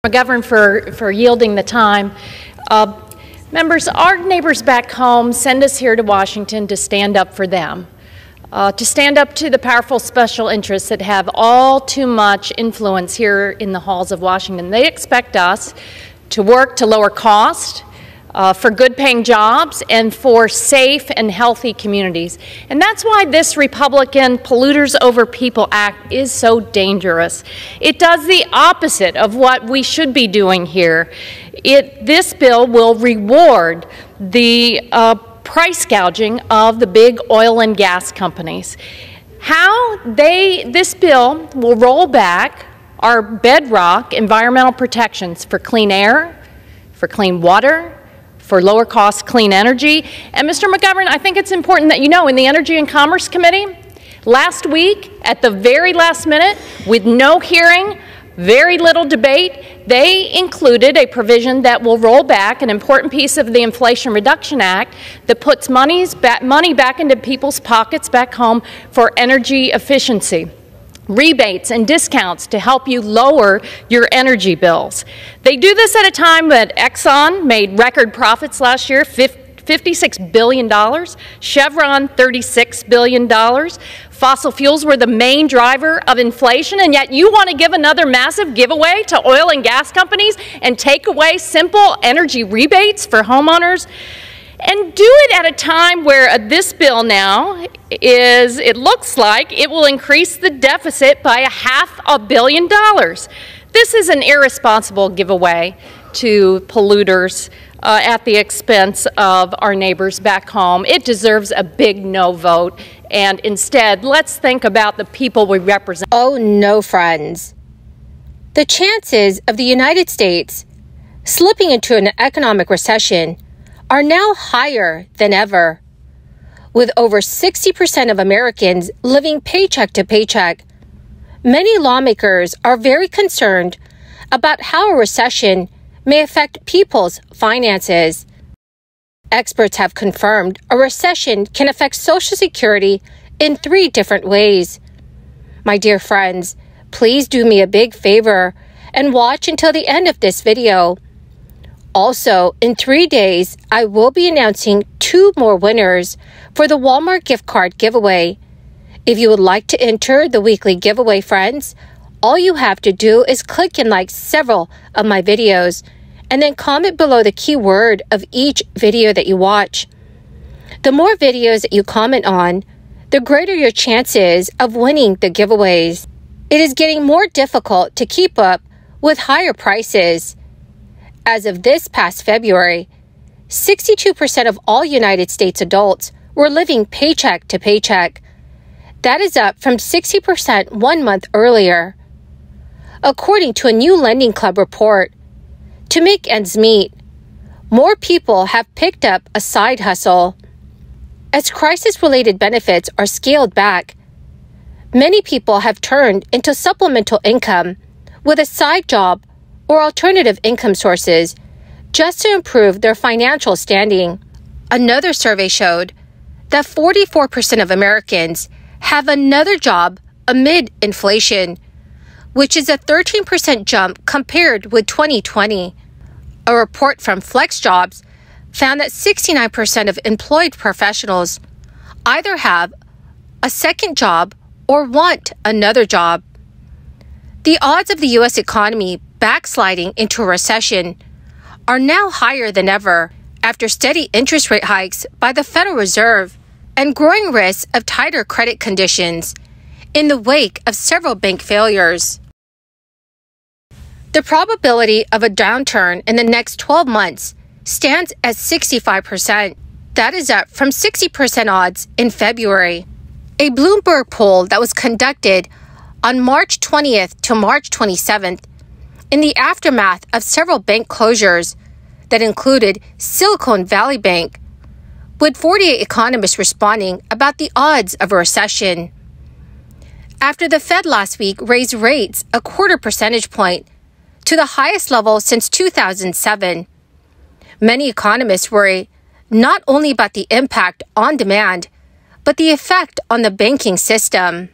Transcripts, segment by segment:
McGovern for yielding the time. Members, our neighbors back home send us here to Washington to stand up for them, to stand up to the powerful special interests that have all too much influence here in the halls of Washington. They expect us to work to lower cost, for good-paying jobs, and for safe and healthy communities. And that's why this Republican Polluters Over People Act is so dangerous. It does the opposite of what we should be doing here. This bill will reward the price gouging of the big oil and gas companies. This bill will roll back our bedrock environmental protections for clean air, for clean water, for lower cost clean energy. And Mr. McGovern, I think it's important that you know in the Energy and Commerce Committee, last week, at the very last minute, with no hearing, very little debate, they included a provision that will roll back an important piece of the Inflation Reduction Act that puts money back into people's pockets back home for energy efficiency. Rebates and discounts to help you lower your energy bills. They do this at a time that Exxon made record profits last year, $56 billion, Chevron $36 billion. Fossil fuels were the main driver of inflation, and yet you want to give another massive giveaway to oil and gas companies and take away simple energy rebates for homeowners? And do it at a time where this bill now it looks like it will increase the deficit by $500 million. This is an irresponsible giveaway to polluters at the expense of our neighbors back home. It deserves a big no vote, and instead, let's think about the people we represent. Oh no, friends. The chances of the United States slipping into an economic recession are now higher than ever. With over 60% of Americans living paycheck to paycheck, many lawmakers are very concerned about how a recession may affect people's finances. Experts have confirmed a recession can affect Social Security in 3 different ways. My dear friends, please do me a big favor and watch until the end of this video. Also, in 3 days, I will be announcing 2 more winners for the Walmart gift card giveaway. If you would like to enter the weekly giveaway, friends, all you have to do is click and like several of my videos and then comment below the keyword of each video that you watch. The more videos that you comment on, the greater your chances of winning the giveaways. It is getting more difficult to keep up with higher prices. As of this past February, 62% of all United States adults were living paycheck to paycheck. That is up from 60% 1 month earlier. According to a new Lending Club report, to make ends meet, more people have picked up a side hustle. As crisis-related benefits are scaled back, many people have turned into supplemental income with a side job or alternative income sources just to improve their financial standing. Another survey showed that 44% of Americans have another job amid inflation, which is a 13% jump compared with 2020. A report from FlexJobs found that 69% of employed professionals either have a second job or want another job. The odds of the U.S. economy backsliding into a recession are now higher than ever after steady interest rate hikes by the Federal Reserve and growing risks of tighter credit conditions in the wake of several bank failures. The probability of a downturn in the next 12 months stands at 65%. That is up from 60% odds in February. A Bloomberg poll that was conducted on March 20th to March 27th in the aftermath of several bank closures that included Silicon Valley Bank, with 48 economists responding about the odds of a recession. After the Fed last week raised rates a 1/4 percentage point to the highest level since 2007, many economists worry not only about the impact on demand, but the effect on the banking system.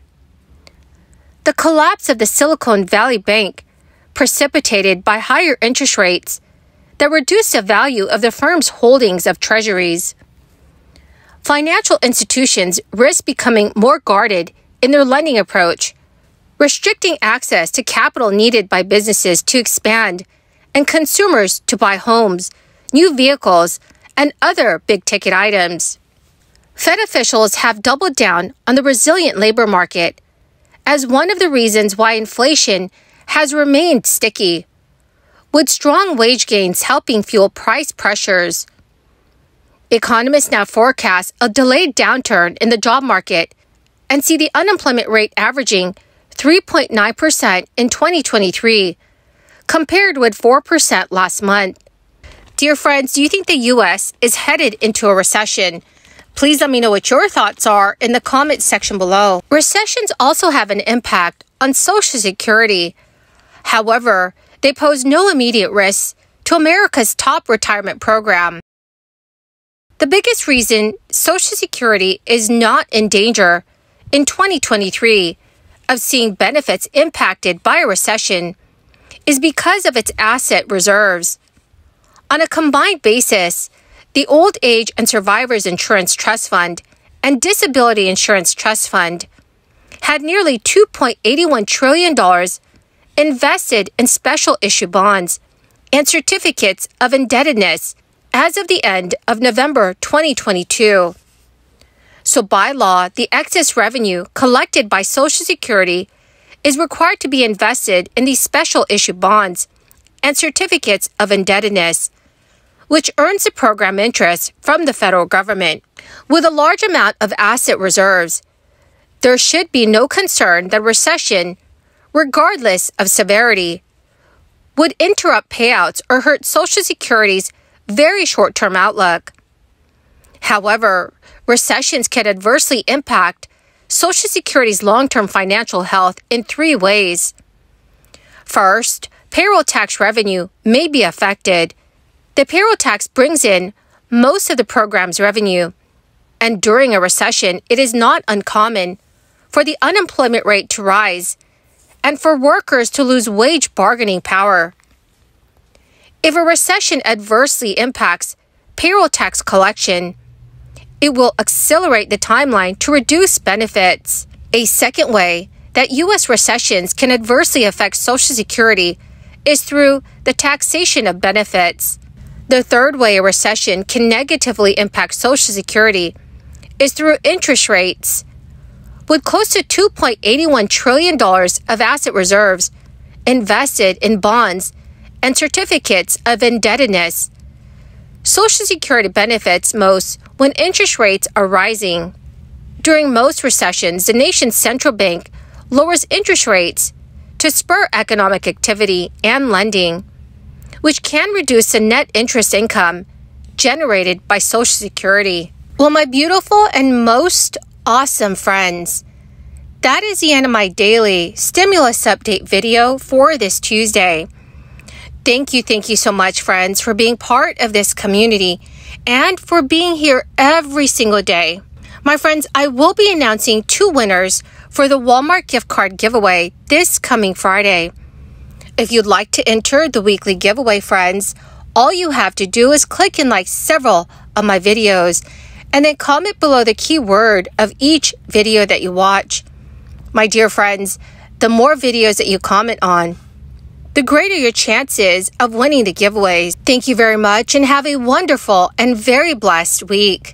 The collapse of the Silicon Valley Bank precipitated by higher interest rates that reduced the value of the firm's holdings of treasuries. Financial institutions risk becoming more guarded in their lending approach, restricting access to capital needed by businesses to expand and consumers to buy homes, new vehicles, and other big-ticket items. Fed officials have doubled down on the resilient labor market as one of the reasons why inflation has remained sticky, with strong wage gains helping fuel price pressures. Economists now forecast a delayed downturn in the job market and see the unemployment rate averaging 3.9% in 2023, compared with 4% last month. Dear friends, do you think the U.S. is headed into a recession? Please let me know what your thoughts are in the comments section below. Recessions also have an impact on Social Security. However, they pose no immediate risks to America's top retirement program. The biggest reason Social Security is not in danger in 2023 of seeing benefits impacted by a recession is because of its asset reserves. On a combined basis, the Old Age and Survivors Insurance Trust Fund and Disability Insurance Trust Fund had nearly $2.81 trillion invested in special issue bonds and certificates of indebtedness as of the end of November 2022. So by law, the excess revenue collected by Social Security is required to be invested in these special issue bonds and certificates of indebtedness, which earns the program interest from the federal government. With a large amount of asset reserves, there should be no concern that recession, regardless of severity, would interrupt payouts or hurt Social Security's very short-term outlook. However, recessions can adversely impact Social Security's long-term financial health in three ways. First, payroll tax revenue may be affected. The payroll tax brings in most of the program's revenue, and during a recession, it is not uncommon for the unemployment rate to rise and for workers to lose wage bargaining power. If a recession adversely impacts payroll tax collection, it will accelerate the timeline to reduce benefits. A second way that U.S. recessions can adversely affect Social Security is through the taxation of benefits. The third way a recession can negatively impact Social Security is through interest rates. With close to $2.81 trillion of asset reserves invested in bonds and certificates of indebtedness, Social Security benefits most when interest rates are rising. During most recessions, the nation's central bank lowers interest rates to spur economic activity and lending, which can reduce the net interest income generated by Social Security. Well, my beautiful and most awesome friends, that is the end of my daily stimulus update video for this Tuesday. Thank you so much, friends, for being part of this community and for being here every single day. My friends, I will be announcing 2 winners for the Walmart gift card giveaway this coming Friday. If you'd like to enter the weekly giveaway, friends, all you have to do is click and like several of my videos and then comment below the keyword of each video that you watch. My dear friends, the more videos that you comment on, the greater your chances of winning the giveaways. Thank you very much and have a wonderful and very blessed week.